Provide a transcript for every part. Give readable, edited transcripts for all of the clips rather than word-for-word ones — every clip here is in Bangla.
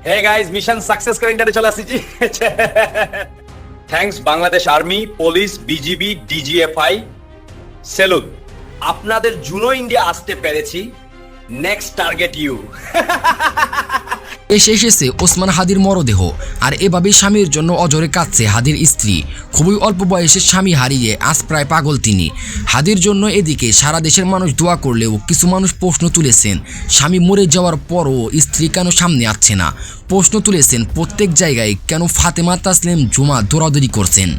Hey guys, মিশন সাকসেস করে ইন্টারে চলে আসছি। Thanks Bangladesh army, police, BGB, DGFI, salute. আপনাদের জুনো ইন্ডিয়া আসতে পেরেছি। Next target you. এসেছে ওসমান হাদির মরদেহ। আর এভাবে স্বামীর জন্য অজরে কাঁদছে হাদির স্ত্রী। খুবই অল্প বয়সে স্বামী হারিয়ে আজ প্রায় পাগল তিনি। হাদির জন্য এদিকে সারা দেশের মানুষ দোয়া করলেও কিছু মানুষ প্রশ্ন তুলেছেন, স্বামী মরে যাওয়ার পরও স্ত্রী কেন সামনে আসছে না। প্রশ্ন তুলেছেন প্রত্যেক জায়গায়, কেন ফাতেমা তাসলিম জুমা দৌড়াদৌড়ি করছেন।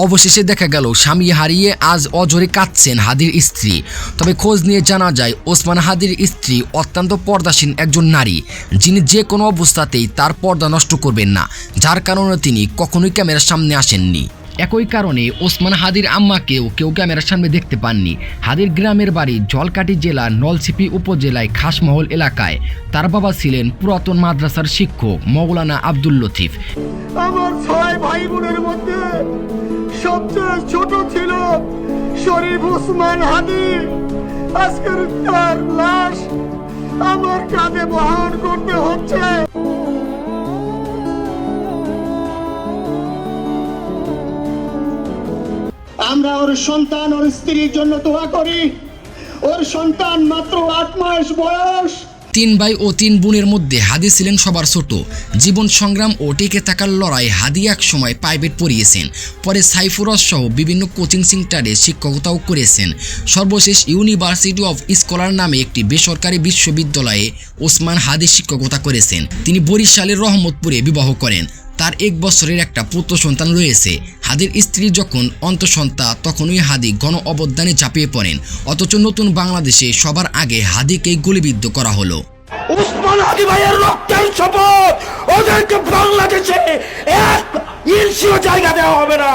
অবশেষে দেখা গেল স্বামী হারিয়ে আজ অজরে কাঁদছেন হাদির স্ত্রী। তবে খোঁজ নিয়ে জানা যায় ওসমান হাদির স্ত্রী অত্যন্ত পর্দাসীন একজন নারী, যিনি যে কোনো অবস্থাতেই তার পর্দা নষ্ট করবেন না, যার কারণে তিনি কখনোই ক্যামেরার সামনে আসেননি। একই কারণে ওসমান হাদির আম্মাকেও কেউ ক্যামেরার সামনে দেখতে পাননি। হাদির গ্রামের বাড়ি জলকাটি জেলার নলছিপি উপজেলায় খাসমহল এলাকায়। তার বাবা ছিলেন পুরাতন মাদ্রাসার শিক্ষক মৌলানা আব্দুল লতিফ। আমার 6 ভাই বোনের মধ্যে সবচেয়ে ছোট ছিল শরীফ ওসমান হাদি। আজকের তার লাশ আমার কাঁধে বহন করতে হচ্ছে। আমরা ওর সন্তান, ওর স্ত্রীর জন্য দোয়া করি। ওর সন্তান মাত্র 8 মাস বয়স। 3 ভাই ও 3 বোনের মধ্যে হাদি ছিলেন সবার ছোট। জীবন সংগ্রাম ও টিকে থাকার লড়াই হাদি এক সময় প্রাইভেট পড়িয়েছেন, পরে সাইফুরস সহ বিভিন্ন কোচিং সেন্টারে শিক্ষকতাও করেছেন। সর্বশেষ ইউনিভার্সিটি অফ স্কলার নামে একটি বেসরকারি বিশ্ববিদ্যালয়ে ওসমান হাদি শিক্ষকতা করেছেন। তিনি বরিশালের রহমতপুরে বিবাহ করেন। তার 1 বছরের একটা পুত্র সন্তান রয়েছে। হাদির স্ত্রী যখন অন্তঃসন্তা তখনই হাদি গণ অবদানে ঝাঁপিয়ে পড়েন, অথচ নতুন বাংলাদেশে সবার আগে হাদিকে গুলিবিদ্ধ করা হলো। ওসমান হাদি ভাইয়ের রক্তের শপথ, ওদেরকে বাংলাদেশে 1 ইঞ্চিও জায়গা দেওয়া হবে না।